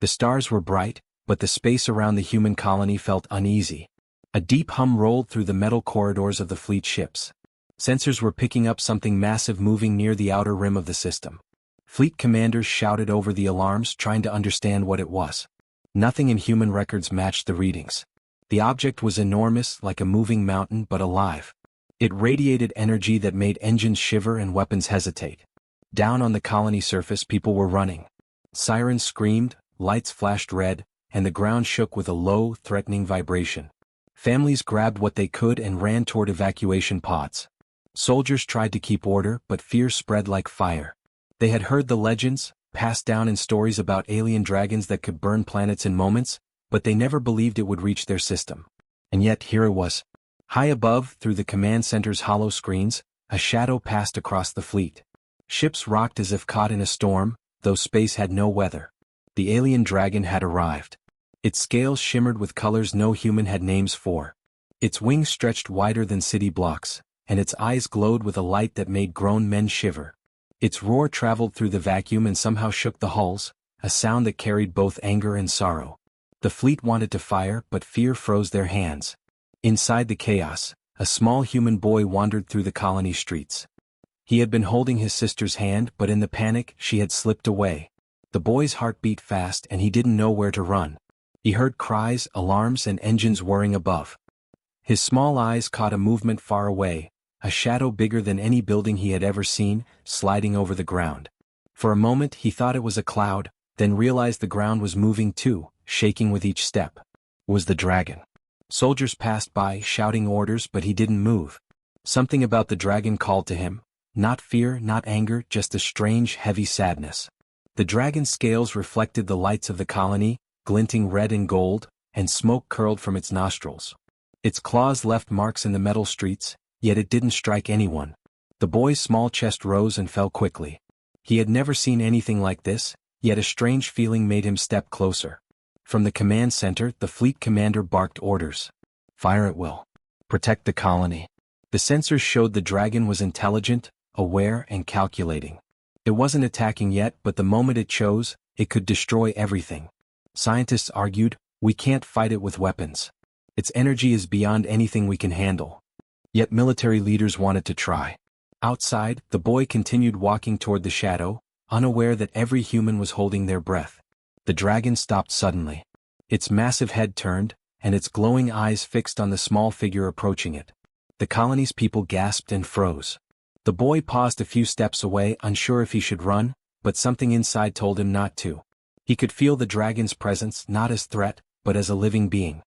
The stars were bright, but the space around the human colony felt uneasy. A deep hum rolled through the metal corridors of the fleet ships. Sensors were picking up something massive moving near the outer rim of the system. Fleet commanders shouted over the alarms, trying to understand what it was. Nothing in human records matched the readings. The object was enormous, like a moving mountain, but alive. It radiated energy that made engines shiver and weapons hesitate. Down on the colony surface, people were running. Sirens screamed, lights flashed red, and the ground shook with a low, threatening vibration. Families grabbed what they could and ran toward evacuation pods. Soldiers tried to keep order, but fear spread like fire. They had heard the legends, passed down in stories about alien dragons that could burn planets in moments, but they never believed it would reach their system. And yet here it was. High above, through the command center's hollow screens, a shadow passed across the fleet. Ships rocked as if caught in a storm, though space had no weather. The alien dragon had arrived. Its scales shimmered with colors no human had names for. Its wings stretched wider than city blocks, and its eyes glowed with a light that made grown men shiver. Its roar traveled through the vacuum and somehow shook the hulls, a sound that carried both anger and sorrow. The fleet wanted to fire, but fear froze their hands. Inside the chaos, a small human boy wandered through the colony streets. He had been holding his sister's hand, but in the panic, she had slipped away. The boy's heart beat fast and he didn't know where to run. He heard cries, alarms, and engines whirring above. His small eyes caught a movement far away, a shadow bigger than any building he had ever seen, sliding over the ground. For a moment he thought it was a cloud, then realized the ground was moving too, shaking with each step. It was the dragon. Soldiers passed by, shouting orders, but he didn't move. Something about the dragon called to him. Not fear, not anger, just a strange, heavy sadness. The dragon's scales reflected the lights of the colony, glinting red and gold, and smoke curled from its nostrils. Its claws left marks in the metal streets, yet it didn't strike anyone. The boy's small chest rose and fell quickly. He had never seen anything like this, yet a strange feeling made him step closer. From the command center, the fleet commander barked orders. Fire at will. Protect the colony. The sensors showed the dragon was intelligent, aware, and calculating. It wasn't attacking yet, but the moment it chose, it could destroy everything. Scientists argued, we can't fight it with weapons. Its energy is beyond anything we can handle. Yet military leaders wanted to try. Outside, the boy continued walking toward the shadow, unaware that every human was holding their breath. The dragon stopped suddenly. Its massive head turned, and its glowing eyes fixed on the small figure approaching it. The colony's people gasped and froze. The boy paused a few steps away, unsure if he should run, but something inside told him not to. He could feel the dragon's presence, not as threat, but as a living being.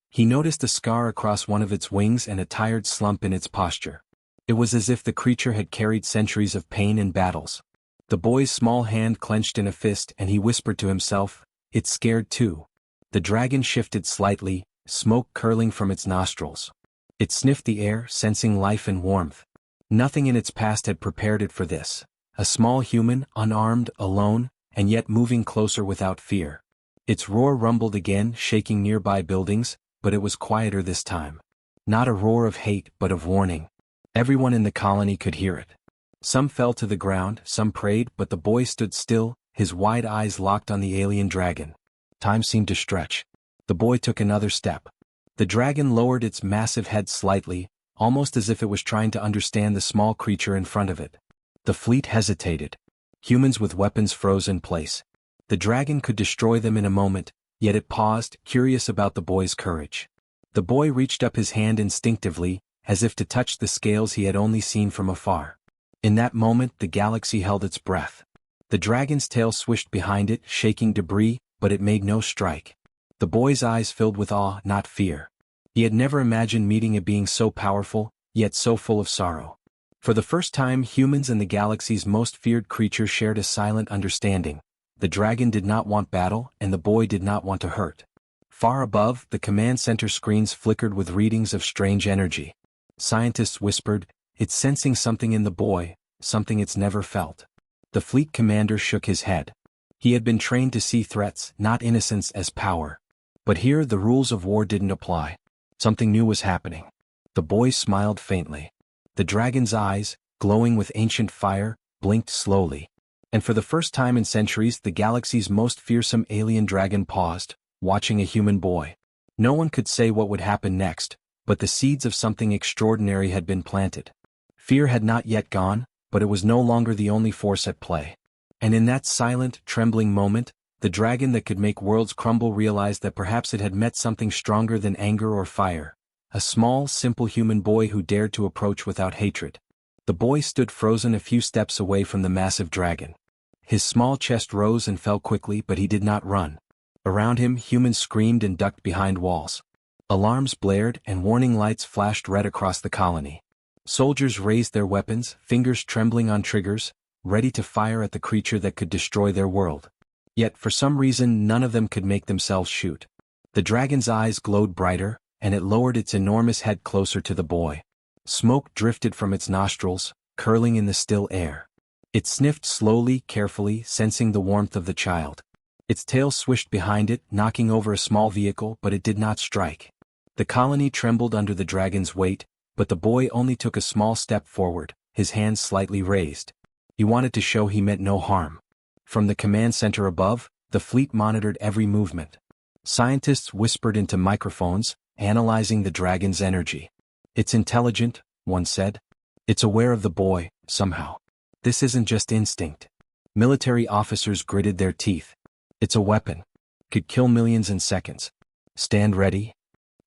He noticed a scar across one of its wings and a tired slump in its posture. It was as if the creature had carried centuries of pain and battles. The boy's small hand clenched in a fist and he whispered to himself, "It's scared too." The dragon shifted slightly, smoke curling from its nostrils. It sniffed the air, sensing life and warmth. Nothing in its past had prepared it for this. A small human, unarmed, alone, and yet moving closer without fear. Its roar rumbled again, shaking nearby buildings, but it was quieter this time. Not a roar of hate, but of warning. Everyone in the colony could hear it. Some fell to the ground, some prayed, but the boy stood still, his wide eyes locked on the alien dragon. Time seemed to stretch. The boy took another step. The dragon lowered its massive head slightly, almost as if it was trying to understand the small creature in front of it. The fleet hesitated. Humans with weapons froze in place. The dragon could destroy them in a moment, yet it paused, curious about the boy's courage. The boy reached up his hand instinctively, as if to touch the scales he had only seen from afar. In that moment, the galaxy held its breath. The dragon's tail swished behind it, shaking debris, but it made no strike. The boy's eyes filled with awe, not fear. He had never imagined meeting a being so powerful, yet so full of sorrow. For the first time, humans and the galaxy's most feared creature shared a silent understanding. The dragon did not want battle, and the boy did not want to hurt. Far above, the command center screens flickered with readings of strange energy. Scientists whispered, "It's sensing something in the boy, something it's never felt." The fleet commander shook his head. He had been trained to see threats, not innocence, as power. But here the rules of war didn't apply. Something new was happening. The boy smiled faintly. The dragon's eyes, glowing with ancient fire, blinked slowly. And for the first time in centuries, the galaxy's most fearsome alien dragon paused, watching a human boy. No one could say what would happen next, but the seeds of something extraordinary had been planted. Fear had not yet gone, but it was no longer the only force at play. And in that silent, trembling moment, the dragon that could make worlds crumble realized that perhaps it had met something stronger than anger or fire. A small, simple human boy who dared to approach without hatred. The boy stood frozen a few steps away from the massive dragon. His small chest rose and fell quickly, but he did not run. Around him, humans screamed and ducked behind walls. Alarms blared and warning lights flashed red across the colony. Soldiers raised their weapons, fingers trembling on triggers, ready to fire at the creature that could destroy their world. Yet for some reason none of them could make themselves shoot. The dragon's eyes glowed brighter, and it lowered its enormous head closer to the boy. Smoke drifted from its nostrils, curling in the still air. It sniffed slowly, carefully, sensing the warmth of the child. Its tail swished behind it, knocking over a small vehicle, but it did not strike. The colony trembled under the dragon's weight, but the boy only took a small step forward, his hands slightly raised. He wanted to show he meant no harm. From the command center above, the fleet monitored every movement. Scientists whispered into microphones, analyzing the dragon's energy. "It's intelligent," one said. "It's aware of the boy, somehow. This isn't just instinct." Military officers gritted their teeth. "It's a weapon. Could kill millions in seconds. Stand ready."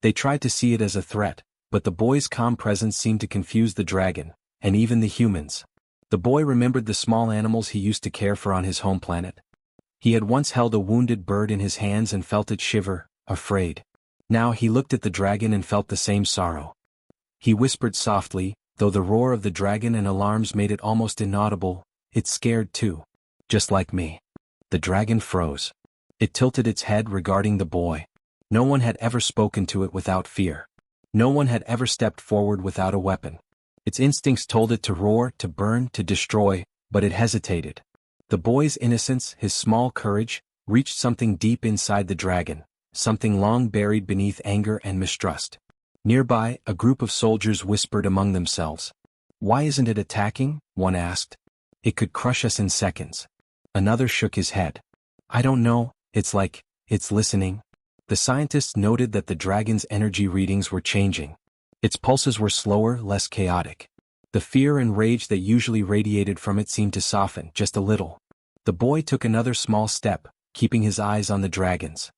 They tried to see it as a threat, but the boy's calm presence seemed to confuse the dragon, and even the humans. The boy remembered the small animals he used to care for on his home planet. He had once held a wounded bird in his hands and felt it shiver, afraid. Now he looked at the dragon and felt the same sorrow. He whispered softly, though the roar of the dragon and alarms made it almost inaudible, "It's scared too. Just like me." The dragon froze. It tilted its head regarding the boy. No one had ever spoken to it without fear. No one had ever stepped forward without a weapon. Its instincts told it to roar, to burn, to destroy, but it hesitated. The boy's innocence, his small courage, reached something deep inside the dragon, something long buried beneath anger and mistrust. Nearby, a group of soldiers whispered among themselves. "Why isn't it attacking?" one asked. "It could crush us in seconds." Another shook his head. "I don't know, it's like, it's listening." The scientists noted that the dragon's energy readings were changing. Its pulses were slower, less chaotic. The fear and rage that usually radiated from it seemed to soften just a little. The boy took another small step, keeping his eyes on the dragon's.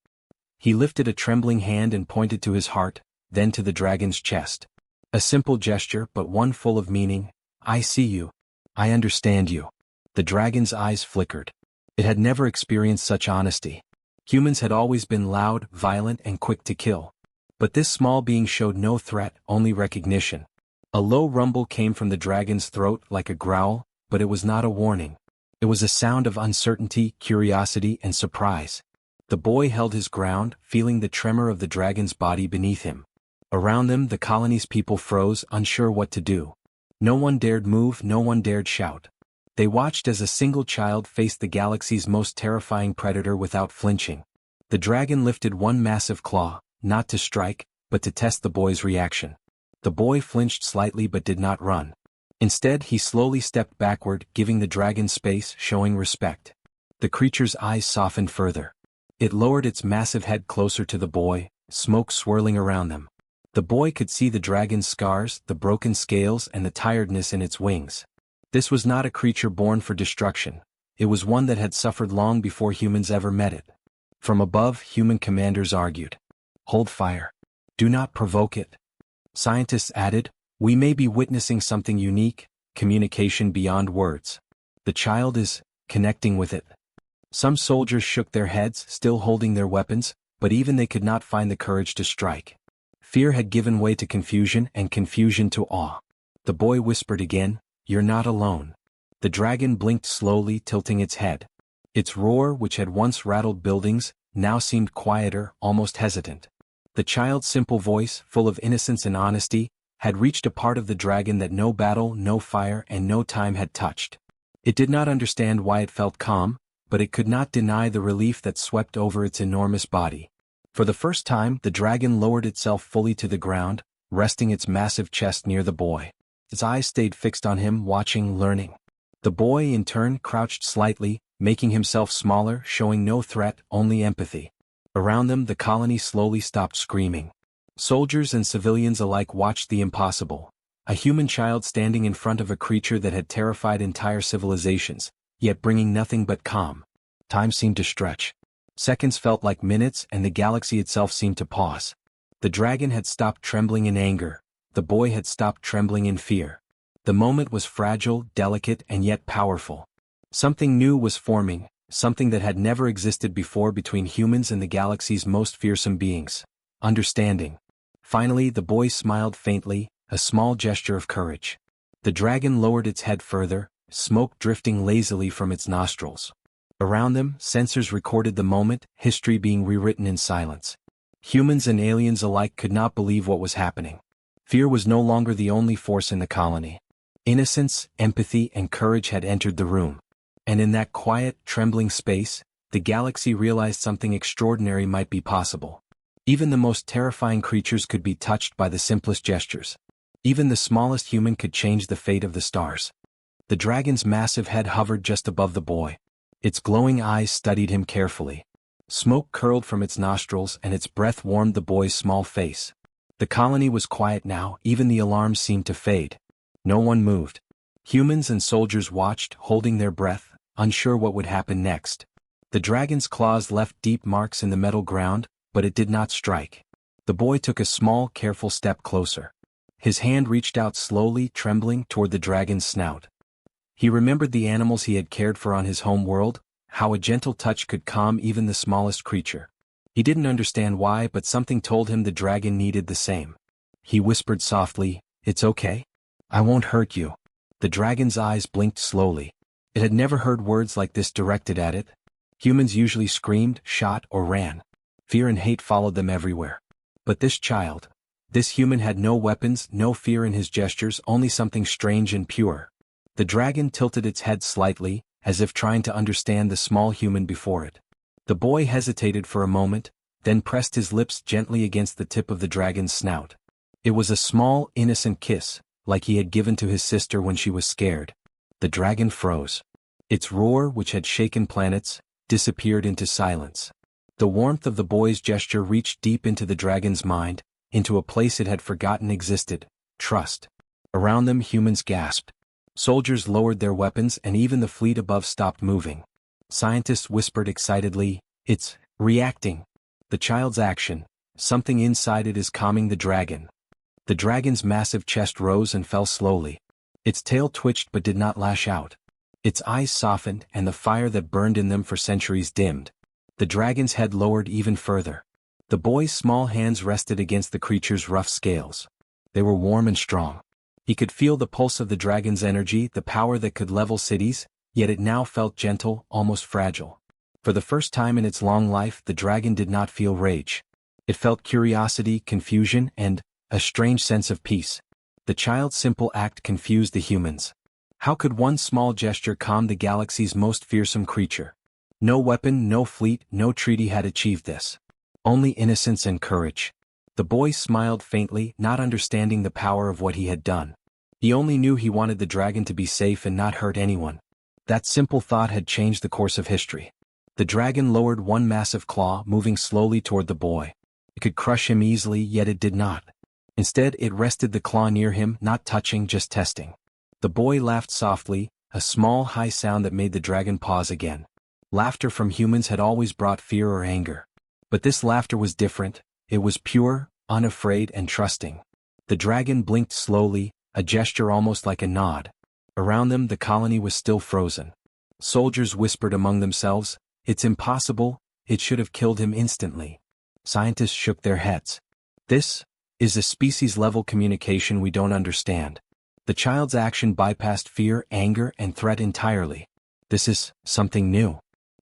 He lifted a trembling hand and pointed to his heart, then to the dragon's chest. A simple gesture, but one full of meaning. "I see you. I understand you." The dragon's eyes flickered. It had never experienced such honesty. Humans had always been loud, violent, and quick to kill. But this small being showed no threat, only recognition. A low rumble came from the dragon's throat like a growl, but it was not a warning. It was a sound of uncertainty, curiosity, and surprise. The boy held his ground, feeling the tremor of the dragon's body beneath him. Around them, the colony's people froze, unsure what to do. No one dared move, no one dared shout. They watched as a single child faced the galaxy's most terrifying predator without flinching. The dragon lifted one massive claw, not to strike, but to test the boy's reaction. The boy flinched slightly but did not run. Instead, he slowly stepped backward, giving the dragon space, showing respect. The creature's eyes softened further. It lowered its massive head closer to the boy, smoke swirling around them. The boy could see the dragon's scars, the broken scales, and the tiredness in its wings. This was not a creature born for destruction. It was one that had suffered long before humans ever met it. From above, human commanders argued. "Hold fire. Do not provoke it." Scientists added, "We may be witnessing something unique, communication beyond words. The child is connecting with it." Some soldiers shook their heads, still holding their weapons, but even they could not find the courage to strike. Fear had given way to confusion, and confusion to awe. The boy whispered again, "You're not alone." The dragon blinked slowly, tilting its head. Its roar, which had once rattled buildings, now seemed quieter, almost hesitant. The child's simple voice, full of innocence and honesty, had reached a part of the dragon that no battle, no fire, and no time had touched. It did not understand why it felt calm, but it could not deny the relief that swept over its enormous body. For the first time, the dragon lowered itself fully to the ground, resting its massive chest near the boy. Its eyes stayed fixed on him, watching, learning. The boy in turn crouched slightly, making himself smaller, showing no threat, only empathy. Around them the colony slowly stopped screaming. Soldiers and civilians alike watched the impossible. A human child standing in front of a creature that had terrified entire civilizations, yet bringing nothing but calm. Time seemed to stretch. Seconds felt like minutes and the galaxy itself seemed to pause. The dragon had stopped trembling in anger. The boy had stopped trembling in fear. The moment was fragile, delicate, and yet powerful. Something new was forming, something that had never existed before between humans and the galaxy's most fearsome beings. Understanding. Finally the boy smiled faintly, a small gesture of courage. The dragon lowered its head further, smoke drifting lazily from its nostrils. Around them, sensors recorded the moment, history being rewritten in silence. Humans and aliens alike could not believe what was happening. Fear was no longer the only force in the colony. Innocence, empathy, and courage had entered the room. And in that quiet, trembling space, the galaxy realized something extraordinary might be possible. Even the most terrifying creatures could be touched by the simplest gestures. Even the smallest human could change the fate of the stars. The dragon's massive head hovered just above the boy. Its glowing eyes studied him carefully. Smoke curled from its nostrils and its breath warmed the boy's small face. The colony was quiet now, even the alarms seemed to fade. No one moved. Humans and soldiers watched, holding their breath, unsure what would happen next. The dragon's claws left deep marks in the metal ground, but it did not strike. The boy took a small, careful step closer. His hand reached out slowly, trembling, toward the dragon's snout. He remembered the animals he had cared for on his home world, how a gentle touch could calm even the smallest creature. He didn't understand why, but something told him the dragon needed the same. He whispered softly, "It's okay. I won't hurt you." The dragon's eyes blinked slowly. It had never heard words like this directed at it. Humans usually screamed, shot, or ran. Fear and hate followed them everywhere. But this child, this human had no weapons, no fear in his gestures, only something strange and pure. The dragon tilted its head slightly, as if trying to understand the small human before it. The boy hesitated for a moment, then pressed his lips gently against the tip of the dragon's snout. It was a small, innocent kiss, like he had given to his sister when she was scared. The dragon froze. Its roar, which had shaken planets, disappeared into silence. The warmth of the boy's gesture reached deep into the dragon's mind, into a place it had forgotten existed: trust. Around them humans gasped. Soldiers lowered their weapons and even the fleet above stopped moving. Scientists whispered excitedly, "It's reacting." The child's action, something inside it is calming the dragon. The dragon's massive chest rose and fell slowly. Its tail twitched but did not lash out. Its eyes softened and the fire that burned in them for centuries dimmed. The dragon's head lowered even further. The boy's small hands rested against the creature's rough scales. They were warm and strong. He could feel the pulse of the dragon's energy, the power that could level cities, yet it now felt gentle, almost fragile. For the first time in its long life, the dragon did not feel rage. It felt curiosity, confusion, and a strange sense of peace. The child's simple act confused the humans. How could one small gesture calm the galaxy's most fearsome creature? No weapon, no fleet, no treaty had achieved this. Only innocence and courage. The boy smiled faintly, not understanding the power of what he had done. He only knew he wanted the dragon to be safe and not hurt anyone. That simple thought had changed the course of history. The dragon lowered one massive claw, moving slowly toward the boy. It could crush him easily, yet it did not. Instead, it rested the claw near him, not touching, just testing. The boy laughed softly, a small, high sound that made the dragon pause again. Laughter from humans had always brought fear or anger. But this laughter was different. It was pure, unafraid, and trusting. The dragon blinked slowly, a gesture almost like a nod. Around them the colony was still frozen. Soldiers whispered among themselves, "It's impossible, it should have killed him instantly." Scientists shook their heads. This is a species-level communication we don't understand. The child's action bypassed fear, anger, and threat entirely. This is something new.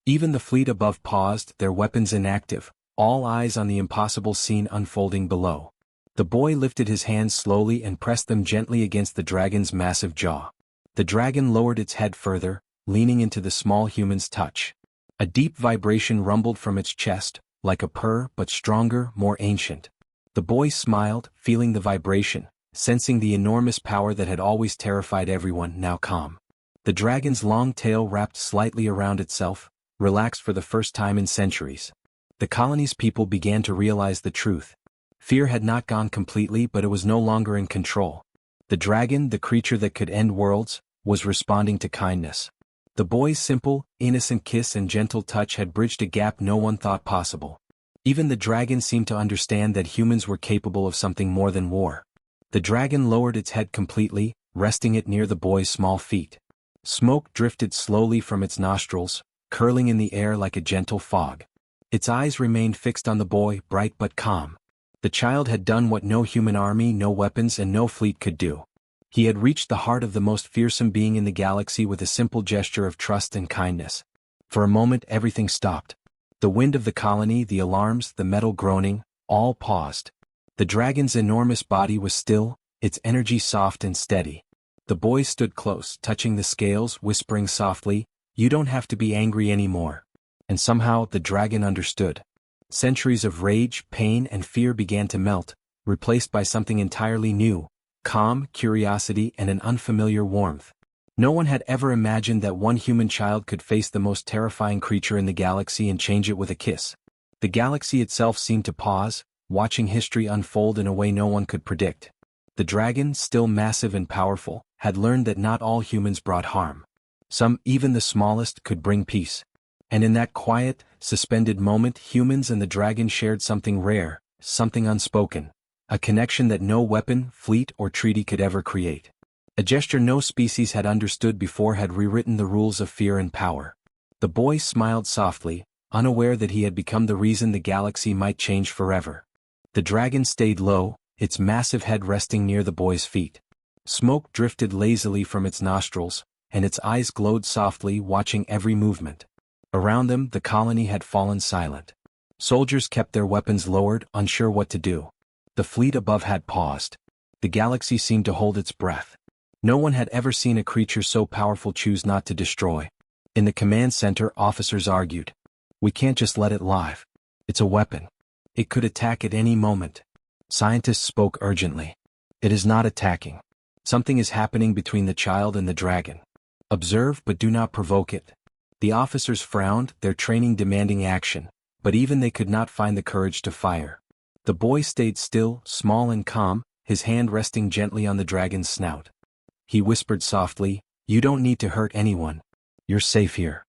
Even the fleet above paused, their weapons inactive, all eyes on the impossible scene unfolding below. The boy lifted his hands slowly and pressed them gently against the dragon's massive jaw. The dragon lowered its head further, leaning into the small human's touch. A deep vibration rumbled from its chest, like a purr, but stronger, more ancient. The boy smiled, feeling the vibration, sensing the enormous power that had always terrified everyone, now calm. The dragon's long tail wrapped slightly around itself, relaxed for the first time in centuries. The colony's people began to realize the truth. Fear had not gone completely, but it was no longer in control. The dragon, the creature that could end worlds, was responding to kindness. The boy's simple, innocent kiss and gentle touch had bridged a gap no one thought possible. Even the dragon seemed to understand that humans were capable of something more than war. The dragon lowered its head completely, resting it near the boy's small feet. Smoke drifted slowly from its nostrils, curling in the air like a gentle fog. Its eyes remained fixed on the boy, bright but calm. The child had done what no human army, no weapons and no fleet could do. He had reached the heart of the most fearsome being in the galaxy with a simple gesture of trust and kindness. For a moment everything stopped. The wind of the colony, the alarms, the metal groaning, all paused. The dragon's enormous body was still, its energy soft and steady. The boy stood close, touching the scales, whispering softly, "You don't have to be angry anymore." And somehow the dragon understood. Centuries of rage, pain and fear began to melt, replaced by something entirely new: calm, curiosity and an unfamiliar warmth. No one had ever imagined that one human child could face the most terrifying creature in the galaxy and change it with a kiss. The galaxy itself seemed to pause, watching history unfold in a way no one could predict. The dragon, still massive and powerful, had learned that not all humans brought harm. Some, even the smallest, could bring peace. And in that quiet, suspended moment, humans and the dragon shared something rare, something unspoken. A connection that no weapon, fleet or treaty could ever create. A gesture no species had understood before had rewritten the rules of fear and power. The boy smiled softly, unaware that he had become the reason the galaxy might change forever. The dragon stayed low, its massive head resting near the boy's feet. Smoke drifted lazily from its nostrils, and its eyes glowed softly, watching every movement. Around them, the colony had fallen silent. Soldiers kept their weapons lowered, unsure what to do. The fleet above had paused. The galaxy seemed to hold its breath. No one had ever seen a creature so powerful choose not to destroy. In the command center, officers argued. "We can't just let it live. It's a weapon. It could attack at any moment." Scientists spoke urgently. "It is not attacking. Something is happening between the child and the dragon. Observe but do not provoke it." The officers frowned, their training demanding action, but even they could not find the courage to fire. The boy stayed still, small and calm, his hand resting gently on the dragon's snout. He whispered softly, "You don't need to hurt anyone. You're safe here."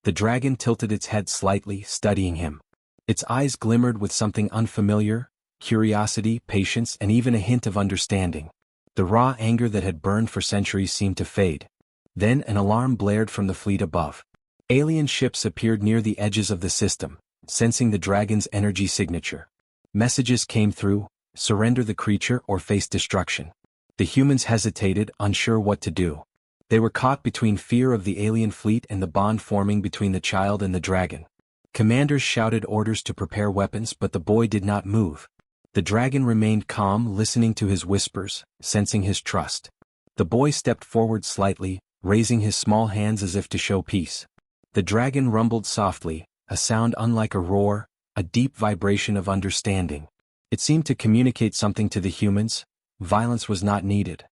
The dragon tilted its head slightly, studying him. Its eyes glimmered with something unfamiliar: curiosity, patience, and even a hint of understanding. The raw anger that had burned for centuries seemed to fade. Then an alarm blared from the fleet above. Alien ships appeared near the edges of the system, sensing the dragon's energy signature. Messages came through: surrender the creature or face destruction. The humans hesitated, unsure what to do. They were caught between fear of the alien fleet and the bond forming between the child and the dragon. Commanders shouted orders to prepare weapons, but the boy did not move. The dragon remained calm, listening to his whispers, sensing his trust. The boy stepped forward slightly, raising his small hands as if to show peace. The dragon rumbled softly, a sound unlike a roar, a deep vibration of understanding. It seemed to communicate something to the humans. Violence was not needed.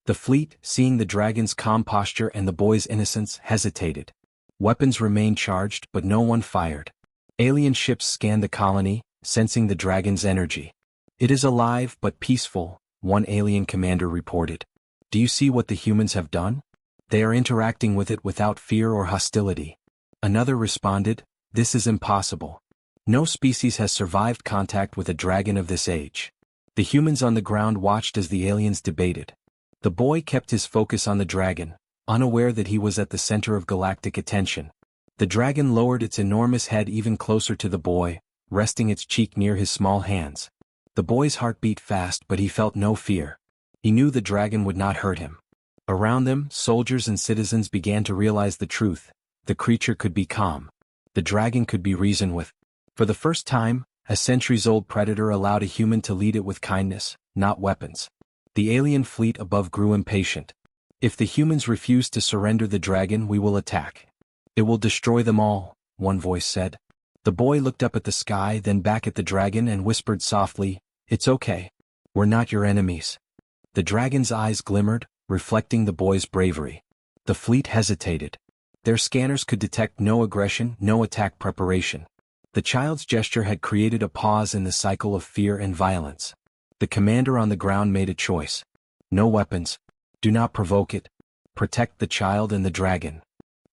The fleet, seeing the dragon's calm posture and the boy's innocence, hesitated. Weapons remained charged, but no one fired. Alien ships scanned the colony, sensing the dragon's energy. "It is alive but peaceful," one alien commander reported. "Do you see what the humans have done? They are interacting with it without fear or hostility." Another responded, "This is impossible. No species has survived contact with a dragon of this age." The humans on the ground watched as the aliens debated. The boy kept his focus on the dragon, unaware that he was at the center of galactic attention. The dragon lowered its enormous head even closer to the boy, resting its cheek near his small hands. The boy's heart beat fast, but he felt no fear. He knew the dragon would not hurt him. Around them, soldiers and citizens began to realize the truth. The creature could be calm. The dragon could be reasoned with. For the first time, a centuries-old predator allowed a human to lead it with kindness, not weapons. The alien fleet above grew impatient. "If the humans refuse to surrender the dragon, we will attack. It will destroy them all," one voice said. The boy looked up at the sky, then back at the dragon and whispered softly, "It's okay. We're not your enemies." The dragon's eyes glimmered, reflecting the boy's bravery. The fleet hesitated. Their scanners could detect no aggression, no attack preparation. The child's gesture had created a pause in the cycle of fear and violence. The commander on the ground made a choice. No weapons. Do not provoke it. Protect the child and the dragon.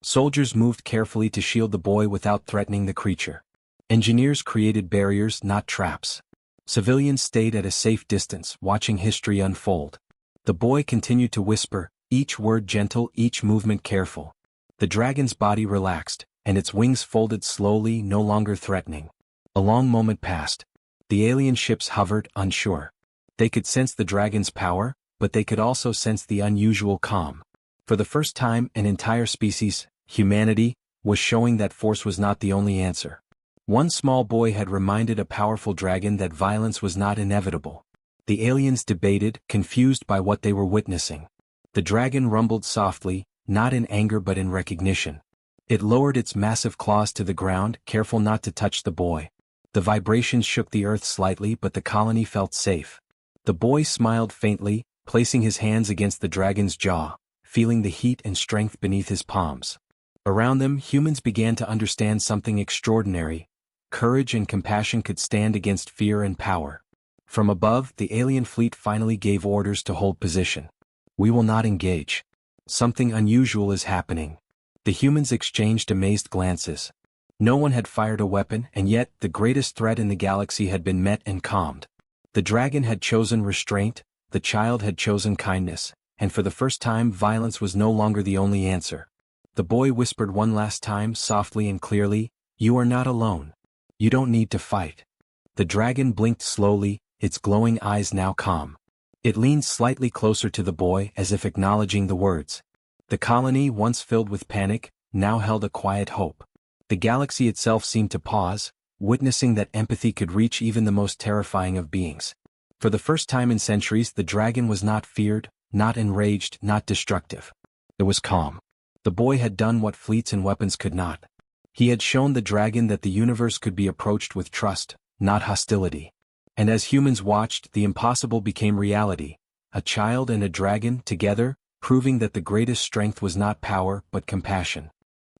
Soldiers moved carefully to shield the boy without threatening the creature. Engineers created barriers, not traps. Civilians stayed at a safe distance, watching history unfold. The boy continued to whisper, each word gentle, each movement careful. The dragon's body relaxed, and its wings folded slowly, no longer threatening. A long moment passed. The alien ships hovered, unsure. They could sense the dragon's power, but they could also sense the unusual calm. For the first time, an entire species, humanity, was showing that force was not the only answer. One small boy had reminded a powerful dragon that violence was not inevitable. The aliens debated, confused by what they were witnessing. The dragon rumbled softly, not in anger but in recognition. It lowered its massive claws to the ground, careful not to touch the boy. The vibrations shook the earth slightly, but the colony felt safe. The boy smiled faintly, placing his hands against the dragon's jaw, feeling the heat and strength beneath his palms. Around them, humans began to understand something extraordinary. Courage and compassion could stand against fear and power. From above, the alien fleet finally gave orders to hold position. We will not engage. Something unusual is happening. The humans exchanged amazed glances. No one had fired a weapon, and yet the greatest threat in the galaxy had been met and calmed. The dragon had chosen restraint, the child had chosen kindness, and for the first time violence was no longer the only answer. The boy whispered one last time, softly and clearly, "You are not alone. You don't need to fight." The dragon blinked slowly, its glowing eyes now calm. It leaned slightly closer to the boy as if acknowledging the words. The colony, once filled with panic, now held a quiet hope. The galaxy itself seemed to pause, witnessing that empathy could reach even the most terrifying of beings. For the first time in centuries, the dragon was not feared, not enraged, not destructive. It was calm. The boy had done what fleets and weapons could not. He had shown the dragon that the universe could be approached with trust, not hostility. And as humans watched, the impossible became reality. A child and a dragon, together, proving that the greatest strength was not power, but compassion.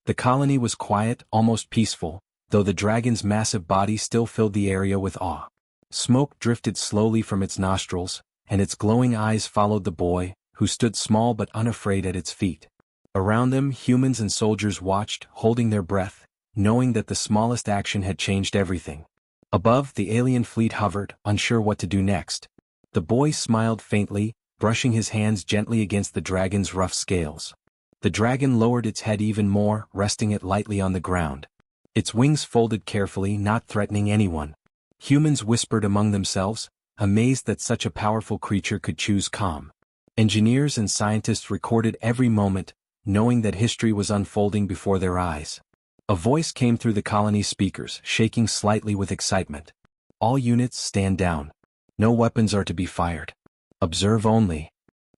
The colony was quiet, almost peaceful, though the dragon's massive body still filled the area with awe. Smoke drifted slowly from its nostrils, and its glowing eyes followed the boy, who stood small but unafraid at its feet. Around them, humans and soldiers watched, holding their breath, knowing that the smallest action had changed everything. Above, the alien fleet hovered, unsure what to do next. The boy smiled faintly, brushing his hands gently against the dragon's rough scales. The dragon lowered its head even more, resting it lightly on the ground. Its wings folded carefully, not threatening anyone. Humans whispered among themselves, amazed that such a powerful creature could choose calm. Engineers and scientists recorded every moment, knowing that history was unfolding before their eyes. A voice came through the colony's speakers, shaking slightly with excitement. "All units stand down. No weapons are to be fired. Observe only."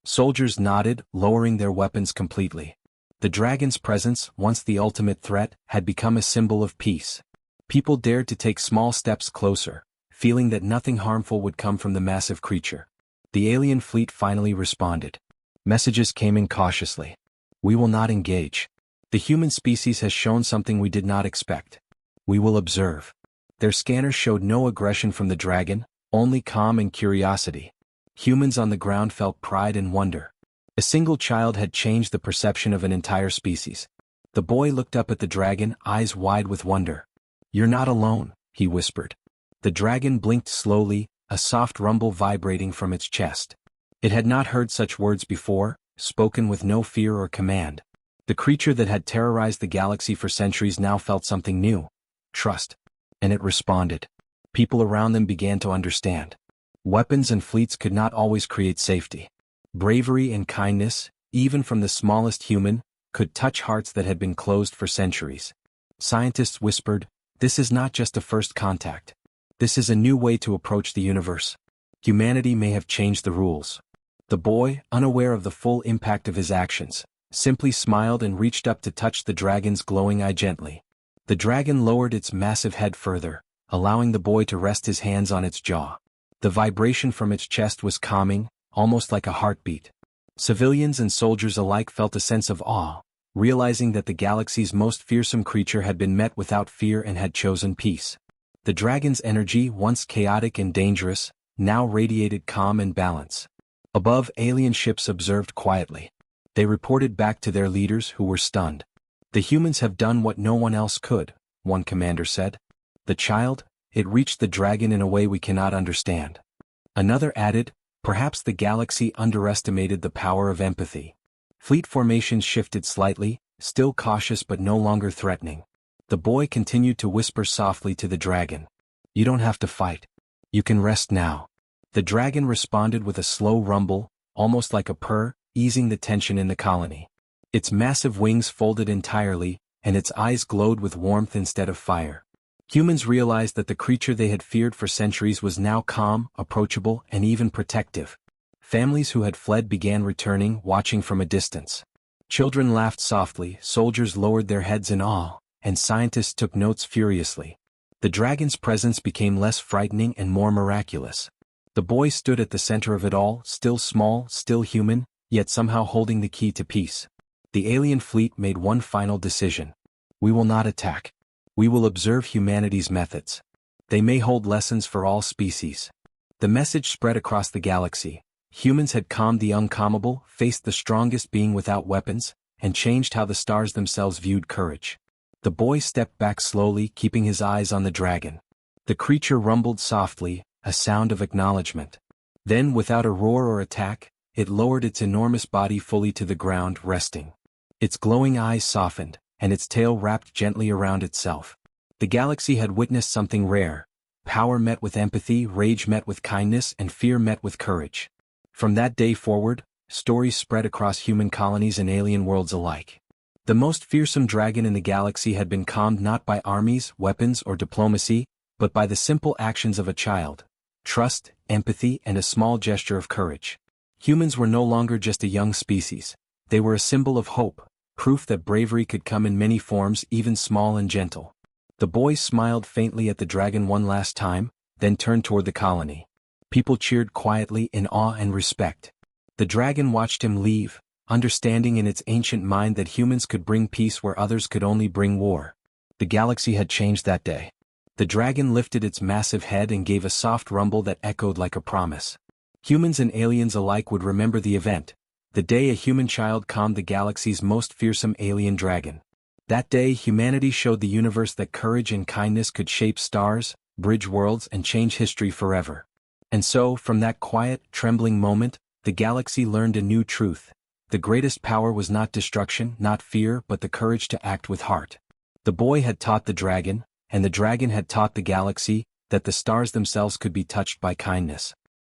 Soldiers nodded, lowering their weapons completely. The dragon's presence, once the ultimate threat, had become a symbol of peace. People dared to take small steps closer, feeling that nothing harmful would come from the massive creature. The alien fleet finally responded. Messages came in cautiously. "We will not engage. The human species has shown something we did not expect. We will observe." Their scanners showed no aggression from the dragon, only calm and curiosity. Humans on the ground felt pride and wonder. A single child had changed the perception of an entire species. The boy looked up at the dragon, eyes wide with wonder. "You're not alone," he whispered. The dragon blinked slowly, a soft rumble vibrating from its chest. It had not heard such words before, spoken with no fear or command. The creature that had terrorized the galaxy for centuries now felt something new. Trust. And it responded. People around them began to understand. Weapons and fleets could not always create safety. Bravery and kindness, even from the smallest human, could touch hearts that had been closed for centuries. Scientists whispered, "This is not just a first contact. This is a new way to approach the universe. Humanity may have changed the rules." The boy, unaware of the full impact of his actions, simply smiled and reached up to touch the dragon's glowing eye gently. The dragon lowered its massive head further, allowing the boy to rest his hands on its jaw. The vibration from its chest was calming, almost like a heartbeat. Civilians and soldiers alike felt a sense of awe, realizing that the galaxy's most fearsome creature had been met without fear and had chosen peace. The dragon's energy, once chaotic and dangerous, now radiated calm and balance. Above, alien ships observed quietly. They reported back to their leaders, who were stunned. "The humans have done what no one else could," one commander said. "The child, it reached the dragon in a way we cannot understand." Another added, "Perhaps the galaxy underestimated the power of empathy." Fleet formations shifted slightly, still cautious but no longer threatening. The boy continued to whisper softly to the dragon. "You don't have to fight. You can rest now." The dragon responded with a slow rumble, almost like a purr, easing the tension in the colony. Its massive wings folded entirely, and its eyes glowed with warmth instead of fire. Humans realized that the creature they had feared for centuries was now calm, approachable, and even protective. Families who had fled began returning, watching from a distance. Children laughed softly, soldiers lowered their heads in awe, and scientists took notes furiously. The dragon's presence became less frightening and more miraculous. The boy stood at the center of it all, still small, still human, yet somehow holding the key to peace. The alien fleet made one final decision. "We will not attack. We will observe humanity's methods. They may hold lessons for all species." The message spread across the galaxy. Humans had calmed the uncalmable, faced the strongest being without weapons, and changed how the stars themselves viewed courage. The boy stepped back slowly, keeping his eyes on the dragon. The creature rumbled softly, a sound of acknowledgement. Then, without a roar or attack, it lowered its enormous body fully to the ground, resting. Its glowing eyes softened, and its tail wrapped gently around itself. The galaxy had witnessed something rare. Power met with empathy, rage met with kindness, and fear met with courage. From that day forward, stories spread across human colonies and alien worlds alike. The most fearsome dragon in the galaxy had been calmed not by armies, weapons, or diplomacy, but by the simple actions of a child: trust, empathy, and a small gesture of courage. Humans were no longer just a young species. They were a symbol of hope, proof that bravery could come in many forms, even small and gentle. The boy smiled faintly at the dragon one last time, then turned toward the colony. People cheered quietly in awe and respect. The dragon watched him leave, understanding in its ancient mind that humans could bring peace where others could only bring war. The galaxy had changed that day. The dragon lifted its massive head and gave a soft rumble that echoed like a promise. Humans and aliens alike would remember the event, the day a human child calmed the galaxy's most fearsome alien dragon. That day, humanity showed the universe that courage and kindness could shape stars, bridge worlds, and change history forever. And so, from that quiet, trembling moment, the galaxy learned a new truth. The greatest power was not destruction, not fear, but the courage to act with heart. The boy had taught the dragon, and the dragon had taught the galaxy, that the stars themselves could be touched by kindness.